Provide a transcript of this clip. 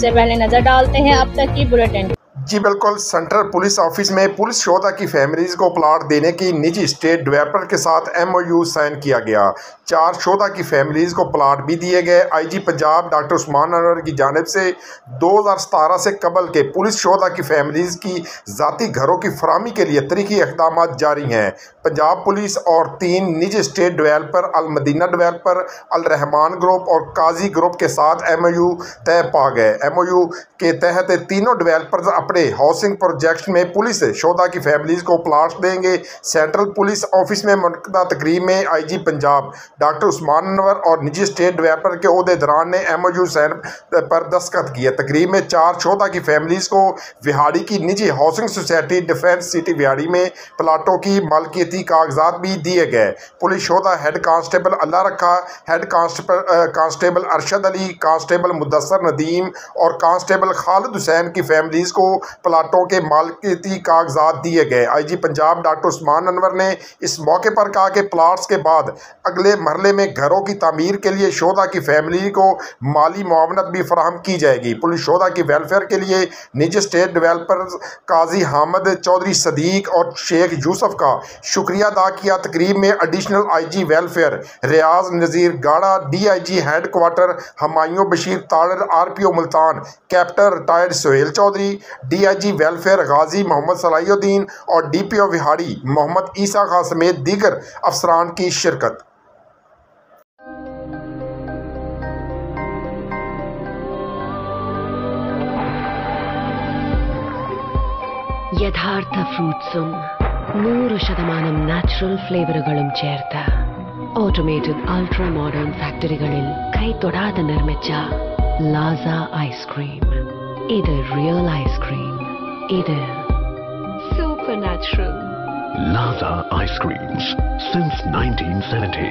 सबसे पहले नजर डालते हैं अब तक की बुलेटिन। जी बिल्कुल, सेंट्रल पुलिस ऑफिस में पुलिस शोधा की फैमिलीज को प्लाट देने की निजी स्टेट डेवलपर के साथ MOU साइन किया गया। 4 शोधा की फैमिलीज को प्लाट भी दिए गए। IG पंजाब डॉक्टर उस्मान अनवर की जानिब से 2017 से कबल के पुलिस शोधा की फैमिलीज की ज़ाती घरों की फराहमी के लिए तरीक़ी इक़दाम जारी हैं। पंजाब पुलिस और 3 निजी स्टेट डेवलपर अल मदीना डेवलपर, अल रहमान ग्रुप और काजी ग्रुप के साथ MOU तय पा गए। MOU के तहत तीनों डेवलपर्स अपने हाउसिंग प्रोजेक्ट में पुलिस शोधा की फैमिलीज को प्लाट्स देंगे। सेंट्रल पुलिस ऑफिस में मुनक़दा तकरीब में IG पंजाब डॉक्टर उस्मान अनवर और निजी स्टेट डेवलपर के ओहदेदारान ने MOU साइन पर दस्तखत किए। तकरीब में 4 शोधा की फैमिलीज को विहाड़ी की निजी housing society defence city Vehari में प्लाटों की मालकियती कागजात भी दिए गए। पुलिस शोधा हेड कांस्टेबल अल्लाह रखा, head constable Arshad Ali, constable Mudassar Nadeem और कांस्टेबल खालिद हुसैन की फैमिलीज को प्लाटों के मालकियती कागजात दिए गए। IG पंजाब डॉक्टर उस्मान अनवर ने इस मौके पर कहा कि प्लाट्स के बाद अगले मरहले में घरों की तामीर के लिए शोधा की फैमिली को माली मुआवनत भी फराहम की जाएगी। पुलिस शोधा की वेलफेयर के लिए निजी स्टेट डेवलपर काजी हामिद चौधरी सदीक और शेख यूसुफ का शुक्रिया अदा किया। तकरीब में additional IG welfare Riaz Nazir Gadda, DIG head quarter Humayun Bashir Tarar, RPO Multan captain retired Sohail Chaudhry, DIG welfare Ghazi Mohammad Salahuddin और DPO विहाड़ी मोहम्मद ईसा खां समेत दीगर अफसरान की शिरकत। യഥാർത്ഥ ഫ്രൂട്ട്സും 100% നാച്ചുറൽ ഫ്ലേവറുകളും ചേർത്ത ഓട്ടോമേറ്റഡ് അൾട്രാ മോഡേൺ ഫാക്ടറികളിൽ കൈതൊടാതെ നിർമ്മിച്ച ലാസ ഐസ്ക്രീം. ഇത് റിയൽ ഐസ്ക്രീം. ഇത് super natural. Laza Ice Creams since 1970.